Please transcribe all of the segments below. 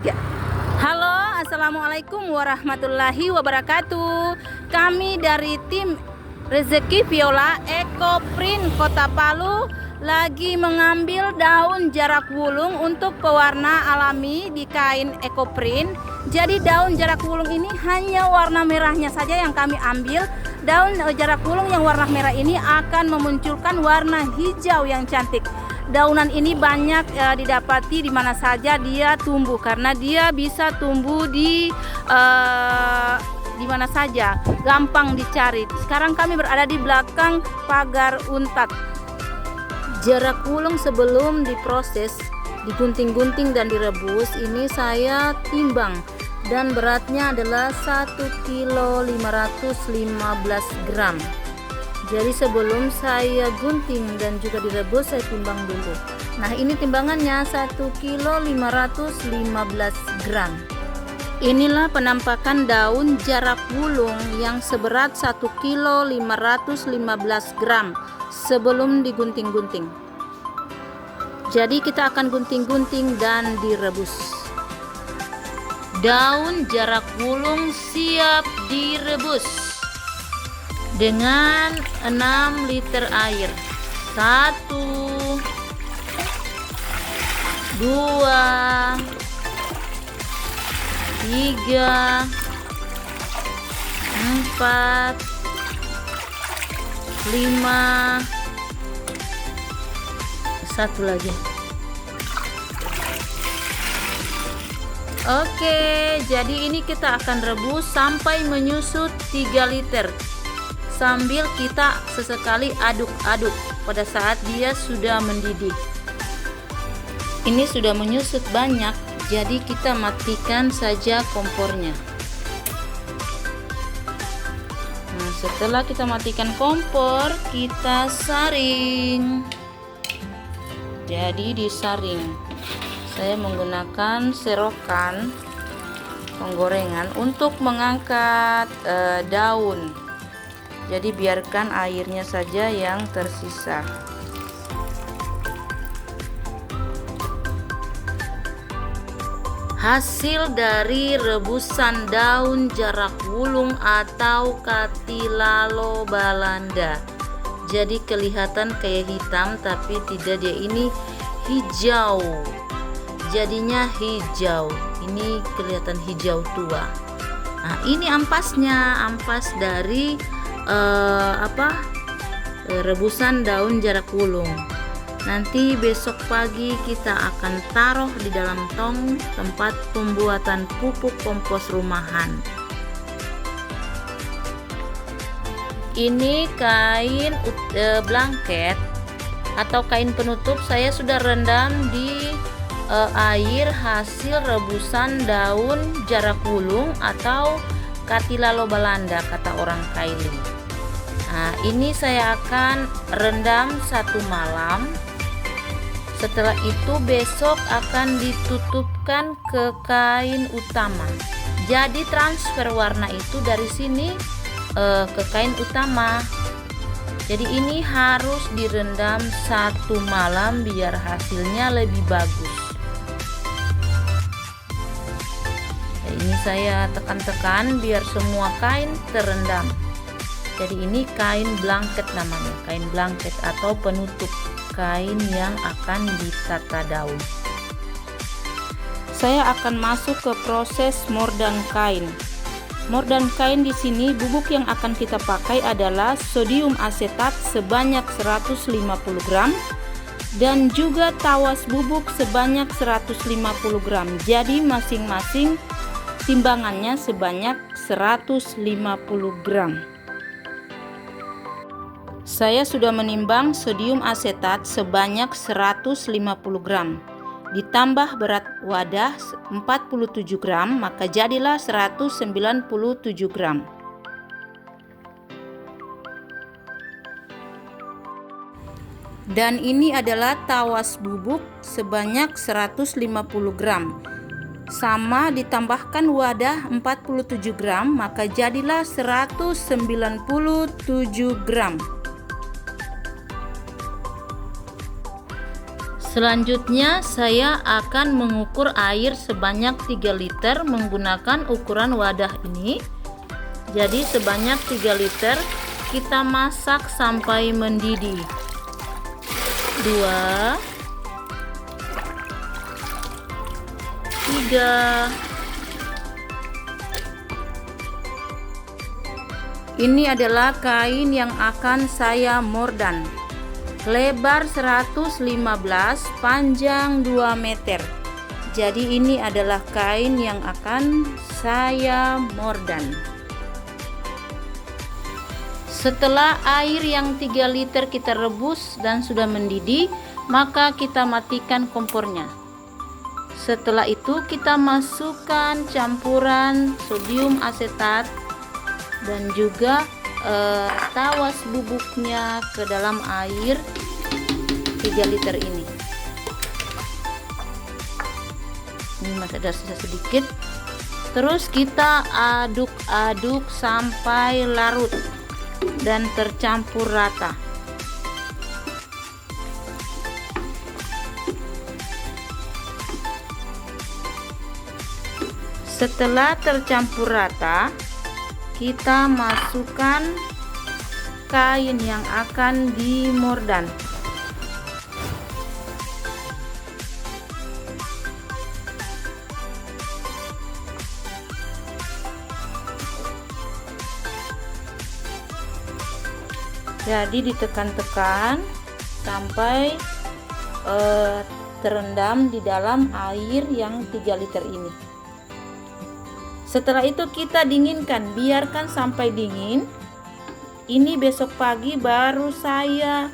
Ya. Halo, assalamualaikum warahmatullahi wabarakatuh. Kami dari tim Rezeki Viola Ekoprint Kota Palu lagi mengambil daun jarak wulung untuk pewarna alami di kain Ekoprint. Jadi daun jarak wulung ini hanya warna merahnya saja yang kami ambil. Daun jarak wulung yang warna merah ini akan memunculkan warna hijau yang cantik. Daunan ini banyak didapati di mana saja dia tumbuh, karena dia bisa tumbuh di mana saja, gampang dicari. Sekarang kami berada di belakang pagar untat. Jarak wulung sebelum diproses, digunting-gunting dan direbus, ini saya timbang dan beratnya adalah 1 kilo 515 gram. Jadi sebelum saya gunting dan juga direbus, saya timbang dulu. Nah, ini timbangannya 1 kilo 515 gram. Inilah penampakan daun jarak wulung yang seberat 1 kilo 515 gram sebelum digunting-gunting. Jadi kita akan gunting-gunting dan direbus. Daun jarak wulung siap direbus dengan 6 liter air. 1, 2, 3, 4, 5, 1 lagi. Oke, jadi ini kita akan rebus sampai menyusut 3 liter. Sambil kita sesekali aduk-aduk pada saat dia sudah mendidih. Ini sudah menyusut banyak, jadi kita matikan saja kompornya. Nah, setelah kita matikan kompor, kita saring. Jadi disaring. Saya menggunakan serokan penggorengan untuk mengangkat daun. Jadi biarkan airnya saja yang tersisa. Hasil dari rebusan daun jarak wulung atau katilalo balanda. Jadi kelihatan kayak hitam, tapi tidak, dia ini hijau. Jadinya hijau. Ini kelihatan hijau tua. Nah, ini ampasnya, ampas dari rebusan daun jarak wulung. Nanti besok pagi kita akan taruh di dalam tong tempat pembuatan pupuk kompos rumahan. Ini kain blanket atau kain penutup saya sudah rendam di air hasil rebusan daun jarak wulung atau katilalo balanda kata orang Kaili. Nah, ini saya akan rendam 1 malam. Setelah itu besok akan ditutupkan ke kain utama. Jadi transfer warna itu dari sini ke kain utama. Jadi ini harus direndam 1 malam biar hasilnya lebih bagus. Ini saya tekan-tekan biar semua kain terendam. Jadi ini kain blanket namanya, kain blanket atau penutup kain yang akan ditata daun. Saya akan masuk ke proses mordang kain. Mordang kain di sini bubuk yang akan kita pakai adalah sodium asetat sebanyak 150 gram dan juga tawas bubuk sebanyak 150 gram. Jadi masing-masing timbangannya sebanyak 150 gram. Saya sudah menimbang sodium asetat sebanyak 150 gram. Ditambah berat wadah 47 gram, maka jadilah 197 gram. Dan ini adalah tawas bubuk sebanyak 150 gram. Sama ditambahkan wadah 47 gram, maka jadilah 197 gram. Selanjutnya saya akan mengukur air sebanyak 3 liter menggunakan ukuran wadah ini. Jadi sebanyak 3 liter kita masak sampai mendidih. 2, 3. Ini adalah kain yang akan saya mordan. Lebar 115, panjang 2 meter. Jadi ini adalah kain yang akan saya mordan. Setelah air yang 3 liter kita rebus dan sudah mendidih, maka kita matikan kompornya. Setelah itu kita masukkan campuran sodium asetat dan juga tawas bubuknya ke dalam air 3 liter ini. Ini masih ada sisa sedikit. Terus kita aduk-aduk sampai larut dan tercampur rata. Setelah tercampur rata, kita masukkan kain yang akan dimordan. Jadi ditekan-tekan sampai terendam di dalam air yang 3 liter ini. Setelah itu kita dinginkan, biarkan sampai dingin. Ini besok pagi baru saya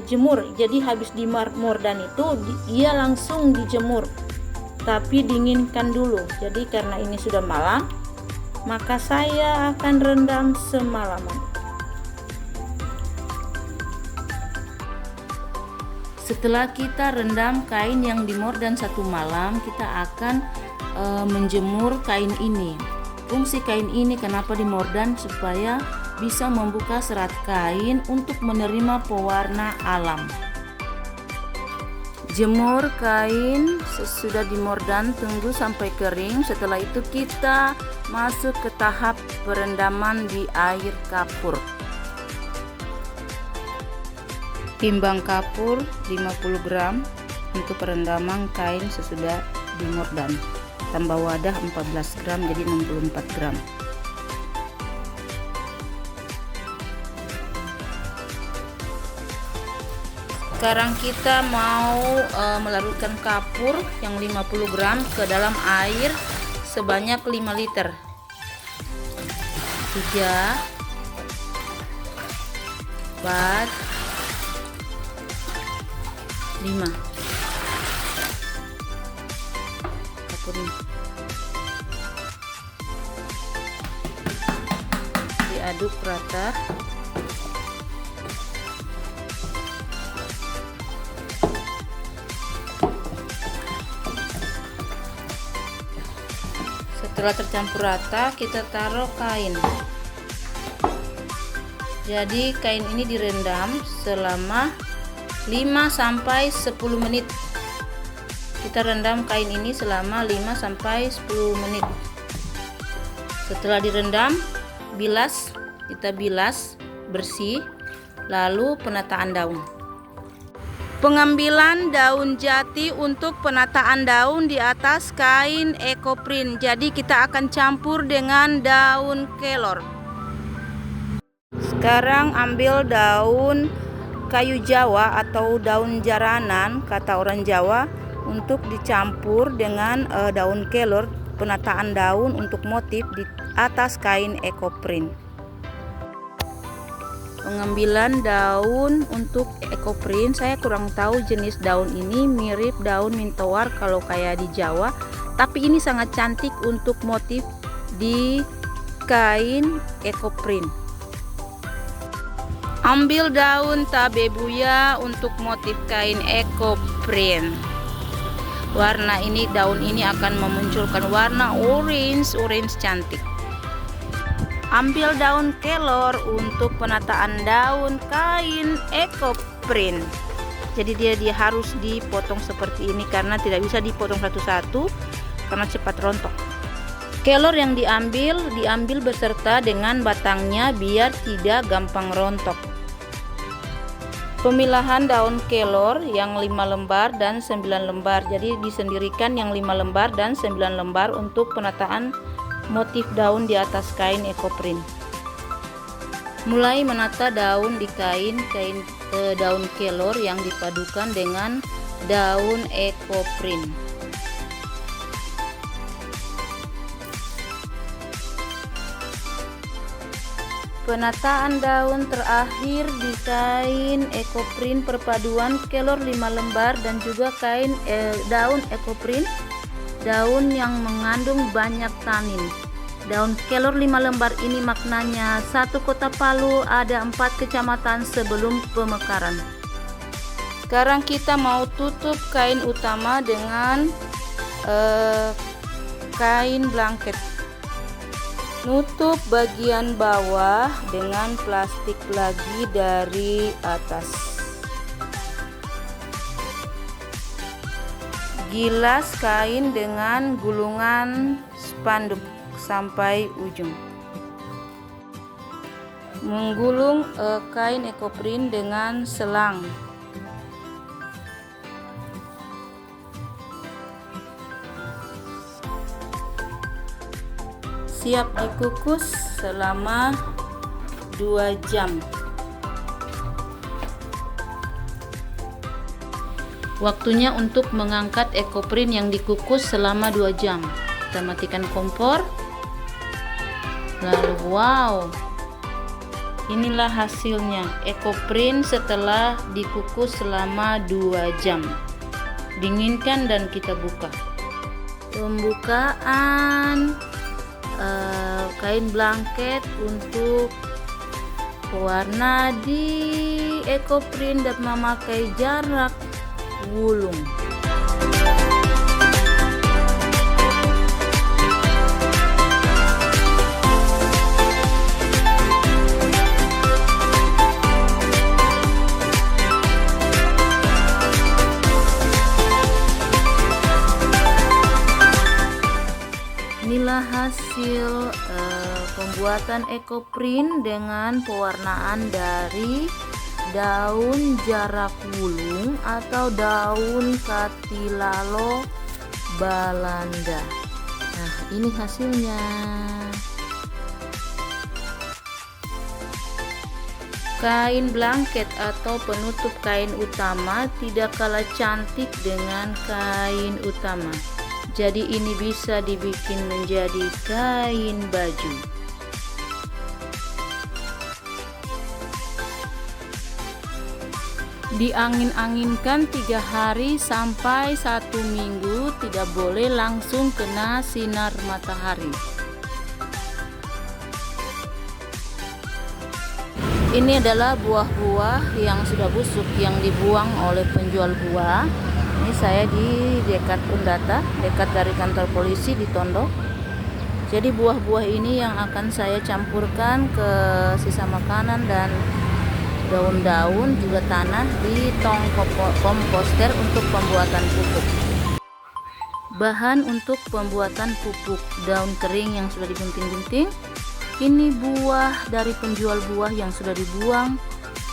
jemur. Jadi habis dimordan itu dia langsung dijemur, tapi dinginkan dulu. Jadi karena ini sudah malam, maka saya akan rendam semalaman. Setelah kita rendam kain yang dimordan 1 malam, kita akan menjemur kain ini. Fungsi kain ini kenapa dimordan? Supaya bisa membuka serat kain untuk menerima pewarna alam. Jemur kain sesudah dimordan, tunggu sampai kering. Setelah itu kita masuk ke tahap perendaman di air kapur. Timbang kapur 50 gram untuk perendaman kain sesudah dimordan. Tambah wadah 14 gram jadi 64 gram. Sekarang kita mau melarutkan kapur yang 50 gram ke dalam air sebanyak 5 liter. 3, 4, 5. Diaduk rata. Setelah tercampur rata, kita taruh kain. Jadi kain ini direndam selama 5-10 menit. Kita rendam kain ini selama 5-10 menit. Setelah direndam, kita bilas bersih, lalu penataan daun. Pengambilan daun jati untuk penataan daun di atas kain ekoprint. Jadi kita akan campur dengan daun kelor. Sekarang ambil daun kayu Jawa atau daun jaranan kata orang Jawa untuk dicampur dengan daun kelor, penataan daun untuk motif di atas kain ekoprint. Pengambilan daun untuk ekoprint, saya kurang tahu jenis daun ini, mirip daun mintowar kalau kayak di Jawa, tapi ini sangat cantik untuk motif di kain ekoprint. Ambil daun tabebuya untuk motif kain ekoprint. Warna ini, daun ini akan memunculkan warna orange cantik. Ambil daun kelor untuk penataan daun kain ekoprint. jadi dia harus dipotong seperti ini karena tidak bisa dipotong satu-satu karena cepat rontok. Kelor yang diambil beserta dengan batangnya biar tidak gampang rontok. Pemilahan daun kelor yang 5 lembar dan 9 lembar. Jadi disendirikan yang 5 lembar dan 9 lembar untuk penataan motif daun di atas kain ekoprint. Mulai menata daun di kain daun kelor yang dipadukan dengan daun ekoprint. Penataan daun terakhir di kain ekoprint perpaduan kelor 5 lembar dan juga daun ekoprint, daun yang mengandung banyak tanin. Daun kelor 5 lembar ini maknanya satu kota Palu ada 4 kecamatan sebelum pemekaran. Sekarang kita mau tutup kain utama dengan kain blanket. Nutup bagian bawah dengan plastik lagi dari atas. Gilas kain dengan gulungan spanduk sampai ujung. Menggulung kain ekoprint dengan selang. Siap dikukus selama 2 jam. Waktunya untuk mengangkat ekoprint yang dikukus selama 2 jam. Kita matikan kompor. Lalu wow, inilah hasilnya ekoprint setelah dikukus selama 2 jam. Dinginkan dan kita buka. Pembukaan kain blanket untuk pewarna di ekoprint dan memakai jarak wulung. Inilah hasil pembuatan ekoprint dengan pewarnaan dari daun jarak wulung atau daun katilalo Belanda. Nah, ini hasilnya. Kain blanket atau penutup kain utama tidak kalah cantik dengan kain utama. Jadi ini bisa dibikin menjadi kain baju. Diangin-anginkan 3 hari sampai 1 minggu, tidak boleh langsung kena sinar matahari. Ini adalah buah-buah yang sudah busuk yang dibuang oleh penjual buah. Ini saya di dekat Undata, dekat dari kantor polisi di Tondo. Jadi buah-buah ini yang akan saya campurkan ke sisa makanan dan daun-daun juga tanah di tong komposter untuk pembuatan pupuk. Bahan untuk pembuatan pupuk: daun kering yang sudah digunting-gunting. Ini buah dari penjual buah yang sudah dibuang.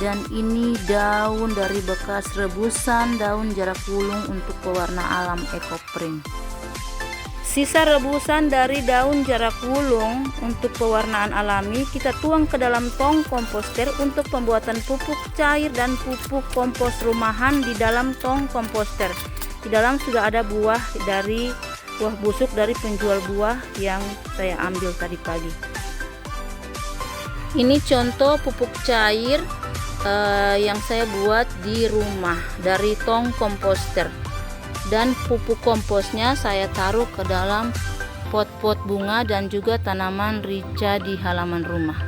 Dan ini daun dari bekas rebusan daun jarak wulung untuk pewarna alam ekoprint. Sisa rebusan dari daun jarak wulung untuk pewarnaan alami kita tuang ke dalam tong komposter untuk pembuatan pupuk cair dan pupuk kompos rumahan di dalam tong komposter. Di dalam sudah ada buah busuk dari penjual buah yang saya ambil tadi pagi. Ini contoh pupuk cair yang saya buat di rumah dari tong komposter, dan pupuk komposnya saya taruh ke dalam pot-pot bunga dan juga tanaman rica di halaman rumah.